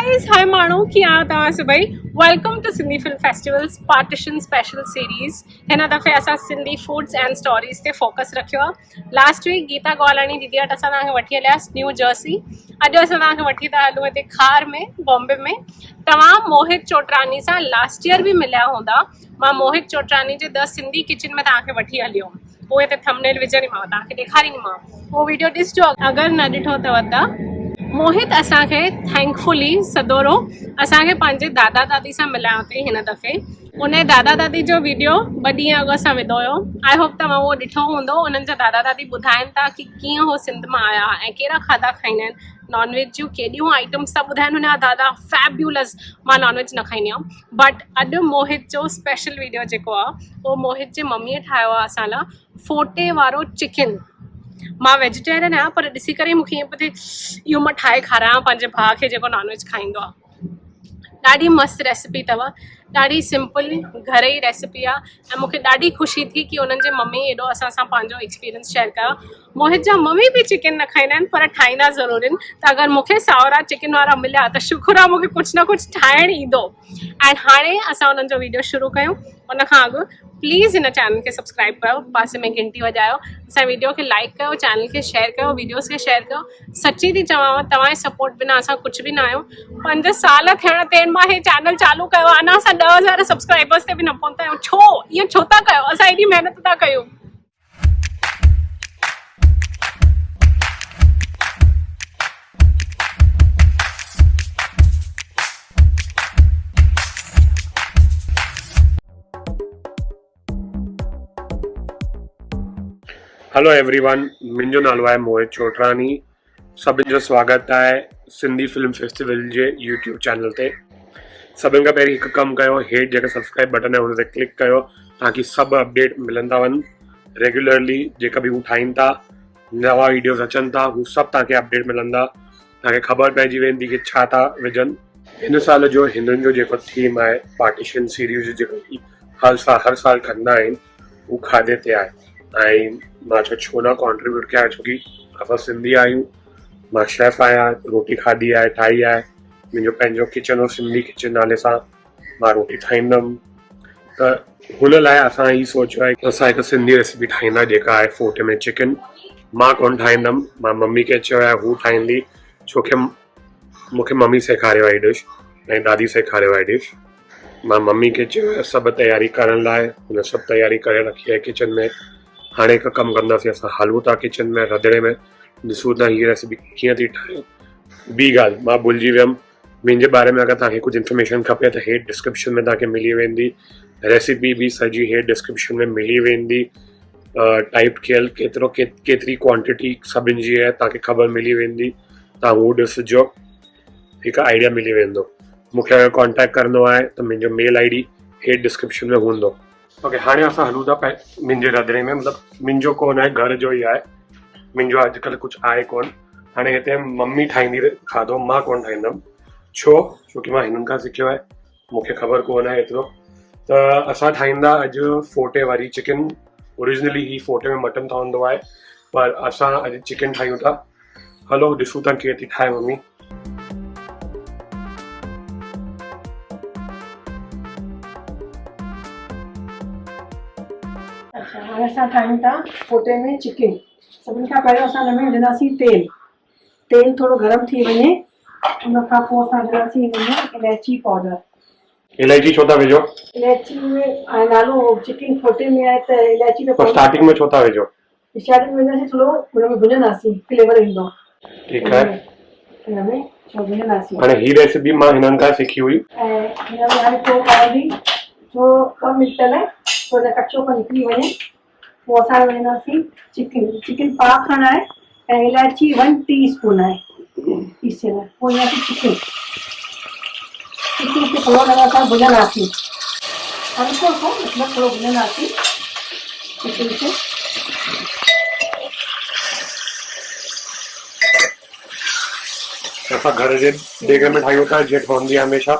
guys, hi माण्हू, कीअं आहियो तव्हां सभई? Welcome to Sindhi film festivals partition special series. हिन दफ़े असां सिंधी फूड्स एंड स्टोरीज़ ते फोकस रखियो आहे। लास्ट वीक गीता गौलानी दीदी वटि असां तव्हांखे वठी हलियासीं न्यू जर्सी। अॼु असां तव्हांखे वठी था हलूं हिते खार में, बॉम्बे में। तव्हां मोहित चोटरानी सां लास्ट ईयर बि मिलिया हूंदा। मां मोहित चोटरानी जे द सिंधी किचन में तव्हांखे वठी हली हुयमि। पोइ हिते थंबनेल विझंदीमांव, तव्हांखे ॾेखारींदीमांव। उहो वीडियो ॾिसजो अगरि न ॾिठो अथव त। मोहित असांखे थैंकफुली सदोरो असांखे पंहिंजे दादा दादी सां मिलायो अथई हिन दफ़े। उन दादा दादी जो वीडियो 2 ॾींहं अॻु असां विधो हुयो। आई होप तव्हां उहो ॾिठो हूंदो। उन्हनि जा दादा दादी ॿुधाइनि था कि कीअं उहो सिंध मां आया ऐं कहिड़ा खाधा खाईंदा आहिनि। नॉनवेज जूं केॾियूं आइटम्स था ॿुधाइनि हुनजा दादा, फैब्यूलस। मां नॉनवेज न खाईंदी आहियां, बट अॼु मोहित जो स्पेशल वीडियो जेको आहे उहो मोहित जे मम्मीअ ठाहियो आहे असां लाइ, फोटे वारो चिकन। मां वेजिटेरियन आहियां, पर ॾिसी करे मूंखे ईअं पियो थिए इहो मां ठाहे खारायां पंहिंजे भाउ खे जेको नॉनवेज खाईंदो आहे। ॾाढी मस्तु रेसिपी अथव, ॾाढी सिंपल घर जी रेसिपी आहे ऐं मूंखे ॾाढी ख़ुशी थी कि उन्हनि जे मम्मी एॾो असां सां पंहिंजो एक्सपीरियंस शेयर कयो। मोहित जा मम्मी बि चिकन न खाईंदा आहिनि, पर ठाहींदा ज़रूरु आहिनि। त अगरि मूंखे सावरा चिकन वारा मिलिया त शुक्र आहे, मूंखे कुझु न कुझु ठाहिणु ईंदो। ऐं हाणे असां उन्हनि जो वीडियो शुरू कयूं। उन खां अॻु प्लीज़ हिन चैनल खे सब्सक्राइब कयो, पासे में घंटी वॼायो, असां वीडियो खे लाइक कयो, चैनल खे शेयर कयो, वीडियोस खे शेयर कयो। सची थी चवांव, तव्हांजे सपोर्ट बिना असां कुझु बि न आहियूं। 5 साल थियण ते मां हे चैनल चालू कयो आहे, अञा असां 10,000 सब्सक्राइबर्स ते बि न पहुता आहियूं। छो ईअं छो था कयो? असां एॾी महिनत था कयूं। हेलो एवरीवन, मुंहिंजो नालो आहे मोहित चोटरानी। सभिनि जो स्वागत आहे सिंधी फिल्म फेस्टिवल जे यूट्यूब चैनल ते। सभिनि खां पहिरीं हिकु कमु कयो, हेठि जेका सब्सक्राइब बटन आहे हुन ते क्लिक कयो ताकि सभु अपडेट मिलंदा वञनि। रेगुलरली जेका बि हू ठाहिनि था, नवा वीडियोस अचनि था, हू सभु तव्हांखे अपडेट मिलंदा। तव्हांखे ख़बर पइजी वेंदी कि छा था विझनि। हिन साल जो हिंदुनि जो जेको थीम आहे पार्टीशन सीरीज़ जेको हर साल कंदा आहिनि, हू खाधे ते आहे। ऐं मां छो न कॉन्ट्रीब्यूट कयां, छोकी असां सिंधी आहियूं। मां शेफ आहियां, रोटी खाधी आहे, ठाही आहे। मुंहिंजो पंहिंजो किचन और सिंधी किचन नाले सां मां रोटी ठाहींदुमि। त हुन लाइ असां ही सोचियो आहे कि असां हिकु सिंधी रेसिपी ठाहींदा जेका आहे फोटे में चिकन। मां कोन ठाहींदुमि, मां मम्मी खे चयो आहे हू ठाहींदी, छोकी मूंखे मम्मी सेखारियो आहे डिश ऐं दादी सेखारियो आहे डिश। मां मम्मी खे चयो आहे सभु तयारी करण लाइ, हुन सभु तयारी करे रखी आहे किचन में। हाणे हिकु कमु कंदासीं, असां हलूं था किचन में, रंधिणे में, ॾिसूं था हीअ रेसिपी कीअं थी ठहे। ॿी ॻाल्हि मां भुलिजी वियुमि, मुंहिंजे बारे में अगरि तव्हांखे कुझु इन्फॉर्मेशन खपे त हेठि डिस्क्रिप्शन में तव्हांखे मिली वेंदी। रेसिपी बि सॼी हेठि डिस्क्रिप्शन में मिली वेंदी। टाइप कयल केतिरी क्वांटिटी सभिनि जी आहे तव्हांखे ख़बर मिली वेंदी। तव्हां हू ॾिसिजो, हिकु आइडिया मिली वेंदो। मूंखे अगरि कॉन्टेक्ट करिणो आहे त मुंहिंजो मेल ID हेठि डिस्क्रिप्शन में हूंदो। ओके, हाणे असां हलूं था मुंहिंजे रंधिणे में। मतिलबु मुंहिंजो कोन आहे, घर जो ई आहे। मुंहिंजो अॼुकल्ह कुझु आहे कोन। हाणे हिते मम्मी ठाहींदी खाधो, मां कोन ठाहींदुमि। छोकी मां हिननि खां सिखियो आहे, मूंखे ख़बर कोन आहे एतिरो। त असां ठाहींदा अॼु फोटे वारी चिकन। ओरिजिनली ही फोटे में मटन ठहंदो आहे, पर असां अॼु चिकन ठाहियूं था। हलो ॾिसूं था कीअं थी ठाहे मम्मी। हाणे असां ठाहियूं था फोटे में चिकन। सभिनि खां पहिरियों असां हिन में विझंदासीं तेल थोरो गरम थी वञे। उन खां पोइ असां विझंदासीं हिन में इलायची पाउडर। इलायची छो था विझो? इलायची में नालो चिकन फोटे में आहे त इलायची त स्टार्टिंग में छो था विझो? स्टार्टिंग में विझंदासीं, थोरो हुन में भुञंदासीं, फ्लेवर ईंदो। ठीकु आहे, हिन में छो भुञंदासीं। हाणे ही रेसिपी मां हिननि खां सिखी हुई। ऐं हिन में हाणे पोइ पवंदी थोरो 2 मिंट लाइ थोरो कचोपन निकिरी वञे। पोइ असां विझंदासीं चिकन पाव खण आहे ऐं इलायची 1 टीस्पून आहे पीसियल। पोइ चिकन खे थोरो लॻा असां भुञंदासीं, हल्को सो मतिलबु थोरो भुञंदासीं चिकन खे। असां घर जे देग में ठाहियूं था, जीअं ठहंदी आहे हमेशह।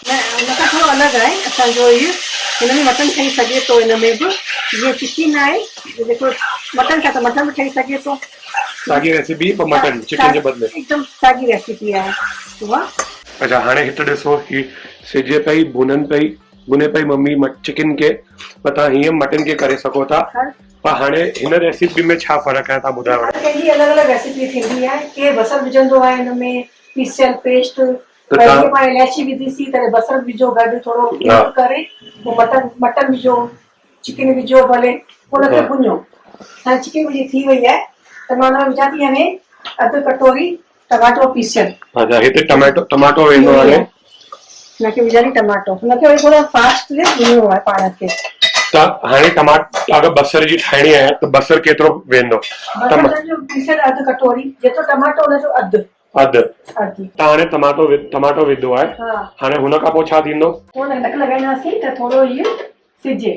न, उनखां थोरो अलॻि आहे असांजो इहो। हिन में मटन ठही सघे थो, हिन में बि जीअं चिकन आहे जेको मटन खां त मटन बि ठही सघे थो। साॻी रेसिपी पर मटन चिकन जे बदले, एकदम साॻी रेसिपी आहे। हुआ। अच्छा हाणे हिते ॾिसो ही सिजे पई बुने पई मम्मी चिकन खे पर तव्हां हीअं मटन खे करे सघो था। पर हाणे हिन रेसिपी में छा फ़र्क़ु आहे तव्हां ॿुधायो। हर कंहिंजी अलॻि अलॻि रेसिपी थींदी आहे। केरु बसर विझंदो आहे हिन में पीसियल पेस्ट, पाण इलायची विधीसीं त बसर विझो गॾु थोरो करे पोइ मटन विझो, चिकन विझो, भले हुनखे भुञो। हाणे चिकन मुंहिंजी थी वई आहे त मां हुन में विझां थी हाणे अधु कटोरी टमाटो पीसियल। अच्छा हिते टमाटो वेंदो हाणे हुनखे विझां थी टमाटो, हुनखे वरी थोरो फास्ट भुञिणो आहे पाण खे। त हाणे टमाटो अगरि बसर जी ठाहिणी आहे त बसर केतिरो वेंदो। बसर जो पीसियल अधु कटोरी, जेतिरो टमाटो हुनजो अधु त हाणे टमाटो विधो आहे। हाणे हुन खां पोइ छा थींदो। पोइ ढक लॻाईंदासीं त थोरो इहो सिझे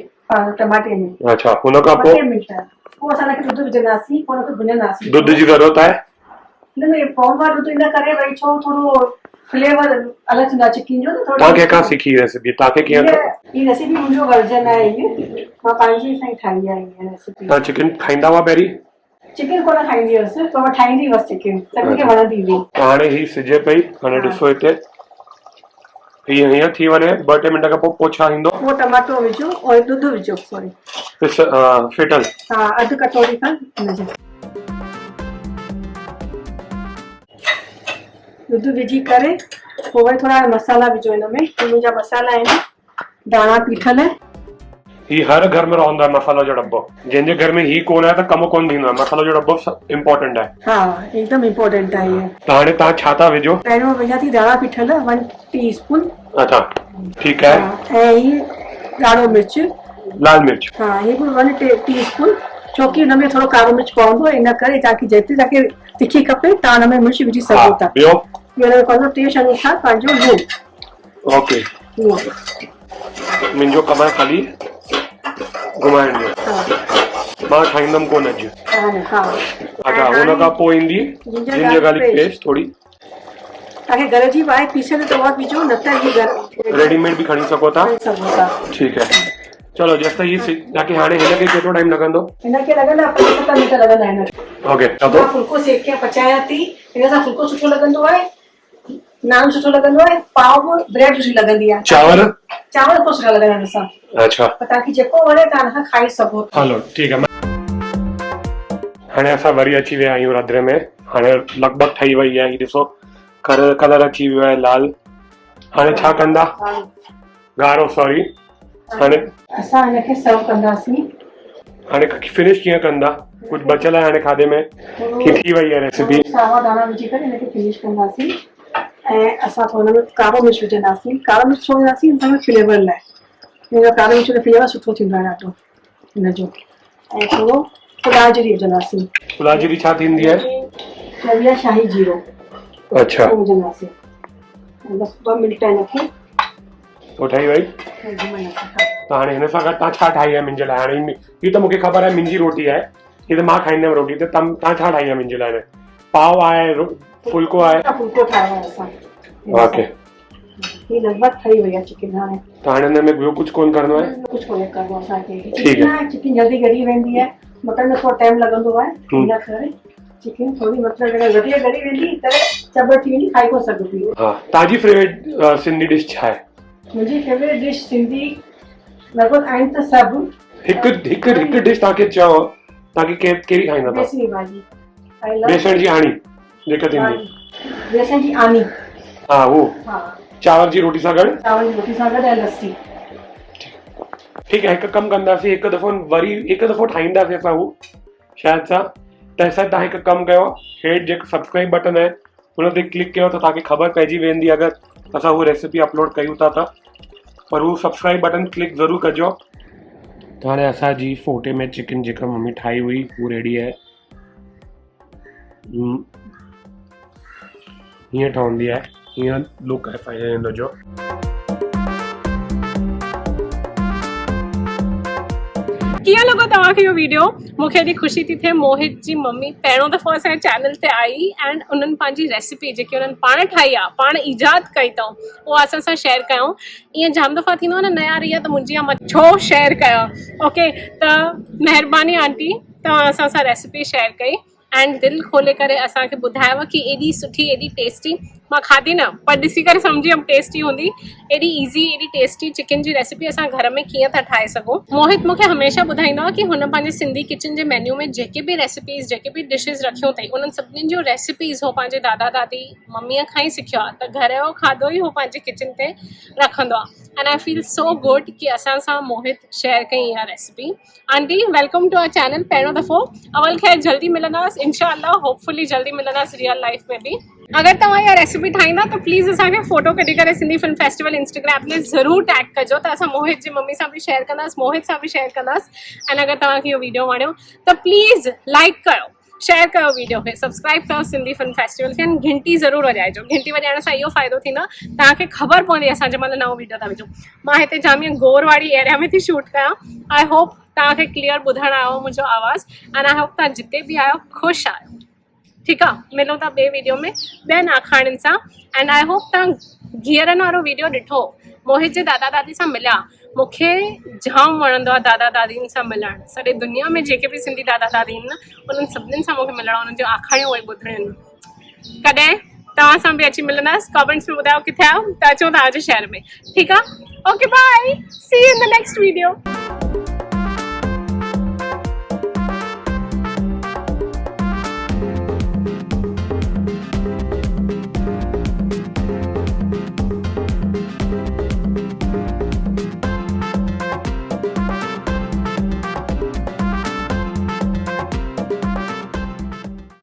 टमाटे में। अच्छा हुन खां पोइ पोइ असां हुनखे ॾुध विझंदासीं, पोइ हुनखे भुञंदासीं। ॾुध जी ज़रूरत आहे हिन में पौन वारो ॾुध इन करे भई छो थोरो फ्लेवर अलॻि थींदो आहे चिकन जो। त तव्हां कंहिंखां सिखी रेसिपी। तव्हांखे कीअं ही रेसिपी मुंहिंजो वर्जन आहे, इहो मां पंहिंजे हिसां ठाही आहे हीअ रेसिपी। तव्हां चिकन खाईंदा हुआ पहिरीं। चिकन कोन खाईंदी हुअसि पर मां ठाहींदी हुअसि चिकन, सभिनी खे वणंदी हुई। हाणे ही सिझे पई, हाणे ॾिसो हिते हीअं थी वञे 2-3 मिंट खां पोइ छा ईंदो। पोइ टमाटो विझो और ॾुध विझो, सॉरी फिटल अधु कटोरी खनि हुनजो ॾुध विझी करे पोइ वरी थोरा मसाला विझो हिन में। मुंहिंजा मसाला आहिनि दाणा पीठल। ही हर घर में रहंदो आहे मसालो जो डब्बो। जंहिंजे घर में ही कोन आहे त कमु कोन थींदो आहे। मसालो जो डब्बो इम्पोर्टेंट आहे। हा एकदम इम्पोर्टेंट आहे इहो। त हाणे तव्हां छा था विझो। पहिरियों विझां थी दाणा पीठल 1 टीस्पून। अच्छा ठीकु आहे। ऐं ही ॻाढ़ो मिर्च, लाल मिर्च, हा ये भी 1 टीस्पून। छोकी हुन में थोरो कारो मिर्च पवंदो इन करे, ताकि जेतिरी तव्हांखे तिखी खपे तव्हां हुन में मिर्च विझी सघो था। ॿियो पंहिंजो टेस्ट अनुसार पंहिंजो लूणु। ओके मुंहिंजो कमु आहे ख़ाली घुमाइण जो। मां ठाहींदमि कोन अॼु। अच्छा हुन खां पोइ ईंदी जिंजर गार्लिक पेस्ट थोरी। तव्हांखे घर जी आहे पीसियल त उहा विझो, न त रेडीमेड बि खणी सघो था। ठीकु आहे चलो जेसि ताईं तव्हांखे हाणे हिनखे केतिरो टाइम लॻंदो। हिनखे लॻंदा 5-7 मिंट लॻंदा आहिनि। ओके मां फुल्को सेके पचायां थी। हिन सां फुल्को सुठो लॻंदो आहे, नान सुठो लॻंदो आहे, पाव ब्रेड सुठी लॻंदी आहे। चांवर को सुठा लॻंदा आहिनि असां। अच्छा तव्हांखे जेको वणे तव्हां हिन खां खाई सघो। हलो ठीकु आहे। हाणे असां वरी अची विया आहियूं रंधिणे में। हाणे लॻभॻि ठही वई आहे। ही ॾिसो कलर अची वियो आहे लाल। हाणे छा कंदा। ॻाढ़ो सॉरी। हाणे असां हिनखे सर्व कंदासीं। हाणे फिनिश कीअं कंदा। कुझु बचियल आहे हाणे खाधे में कि थी वई आहे रेसिपी। सावा दाणा विझी करे हिनखे फिनिश कंदासीं ऐं असां हुन में कारो मिर्च विझंदासीं। कारो मिर्च छो विझंदासीं हुन में फ्लेवर लाइ। हिन कारो मिर्च जो फ्लेवर सुठो थींदो आहे ॾाढो हिनजो। ऐं थोरो फुलाजरी विझंदासीं। फुलाजरी छा थींदी आहे। चइबी आहे शाही जीरो। अच्छा विझंदासीं बसि 2 मिंट हिनखे। पोइ ठही वई। त हाणे हिन सां गॾु तव्हां छा ठाही आहे मुंहिंजे लाइ। हाणे हीअ त मूंखे ख़बर आहे मुंहिंजी रोटी आहे, हीअ त मां खाईंदमि रोटी। त तव्हां छा ठाही आहे मुंहिंजे लाइ। पाव आहे, फुल्को आहे। फुल्को ठाहियो आहे असां। ओके ही लॻभॻि ठही वई आहे चिकन। हाणे त हाणे हिन में ॿियो कुझु कोन करिणो आहे। कुझु कोन करिणो आहे असांखे। ठीकु आहे चिकन जल्दी ॻड़ी वेंदी आहे, मटन में थोरो टाइम लॻंदो आहे। इन करे चिकन थोरी मतिलबु वधीक ॻड़ी वेंदी त चॿ थी वेंदी, खाई कोन सघबी। हा तव्हांजी फेवरेट सिंधी डिश छा आहे। मुंहिंजी फेवरेट डिश सिंधी लॻभॻि आहिनि त सभु। हिकु डिश तव्हांखे चओ तव्हांखे कहिड़ी खाईंदा। बेसणी भाॼी, बेसण जी आणी जेका थींदी। बेसण जी आनी हा वो। चांवर जी रोटी सां गॾु। चांवर जी रोटी सां गॾु ऐं लस्सी। ठीकु आहे हिकु कमु कंदासीं। हिकु दफ़ो ठाहींदासीं असां हू शायदि सां। त असां तव्हां हिकु कमु कयो, हेठि जेको सब्सक्राइब बटन आहे हुन ते क्लिक कयो त तव्हांखे ख़बर पइजी वेंदी अगरि असां उहा रेसिपी अपलोड कयूं था त। पर हू सब्सक्राइब बटन क्लिक ज़रूरु कजो। त हाणे असांजी फोटे में चिकन जेका मम्मी ठाही हुई हू रेडी आहे। हीअं ठहंदी आहे, हीअं लुक आहे फाइनल हिन जो। कीअं लॻो तव्हांखे इहो वीडियो। मूंखे एॾी ख़ुशी थी थिए मोहित जी मम्मी पहिरियों दफ़ो असांजे चैनल ते आई एंड उन्हनि पंहिंजी रेसिपी जेकी उन्हनि पाण ठाही आहे, पाण ईजाद कई अथऊं, उहा असां सां शेयर कयूं। ईअं जाम दफ़ा थींदो आहे न नया रही त मुंहिंजी मां छो शेयर कयां। ओके त महिरबानी आंटी तव्हां असां सां रेसिपी शेयर कई एंड दिल खोले करे असांखे ॿुधायव कि एॾी सुठी एॾी टेस्टी, मां खाधी न पर ॾिसी करे सम्झी वियमि टेस्टी हूंदी। एॾी ईज़ी एॾी टेस्टी चिकन जी रेसिपी असां घर में कीअं था ठाहे सघूं। मोहित मूंखे हमेशह ॿुधाईंदो आहे कि हुन पंहिंजे सिंधी किचन जे मेन्यू में जेके बि रेसिपीज़ जेके बि डिशेस रखियूं अथई उन्हनि सभिनीनि जूं रेसिपीज़ हो पंहिंजे दादा दादी मम्मीअ खां ई सिखियो आहे, त घर जो खाधो ई हो पंहिंजे किचन ते रखंदो आहे। And I feel so good कि असां सां मोहित शेयर कई इहा recipe. Aunty welcome to our channel, पहिरियों दफ़ो। अवल ख़ैर जल्दी मिलंदासीं इंशाअल्लाह, होपफुली जल्दी मिलंदासीं रियल लाइफ में बि। अगर तव्हां इहा रेसिपी ठाहींदा त प्लीज़ असांखे फोटो कढी करे सिंधी फिल्म फेस्टिवल इंस्टाग्राम ते ज़रूर टैग कजो, त असां मोहित जी मम्मी सां बि शेयर कंदासीं, मोहित सां बि शेयर कंदासीं। एंड अगर तव्हांखे इहो वीडियो वणियो त प्लीज़ लाइक कयो, शेयर कयो वीडियो खे, सब्सक्राइब कयो सिंधी फिल्म फेस्टिवल खे, घंटी ज़रूर वॼाइजो। घंटी वॼाइण सां इहो फ़ाइदो थींदो तव्हांखे ख़बर पवंदी असां जंहिं महिल नओं वीडियो था विझूं। मां हिते जाम गोर वारी एरिया में थी शूट कयां। आई होप तव्हांखे क्लियर ॿुधण आयो मुंहिंजो आवाज़। एंड आई होप तव्हां जिते बि आयो ख़ुशि आयो। ठीकु आहे, मिलूं था ॿिए वीडियो में ॿियनि आखाणियुनि सां। एंड आई होप तव्हां घीअरनि वारो वीडियो ॾिठो, मोहित जे दादा दादी सां मिलिया। मूंखे जाम वणंदो आहे दादा दादियुनि सां मिलणु। सॼे दुनिया में जेके बि सिंधी दादा दादी आहिनि न उन्हनि सभिनीनि सां मूंखे मिलणु, उन्हनि जूं आखाणियूं उहे ॿुधणियूं आहिनि। कॾहिं तव्हां सां बि अची मिलंदासीं। कमेंट्स में ॿुधायो किथे आयो त अचो तव्हांजे शहर में। ठीकु आहे, okay bye, see you in the next video.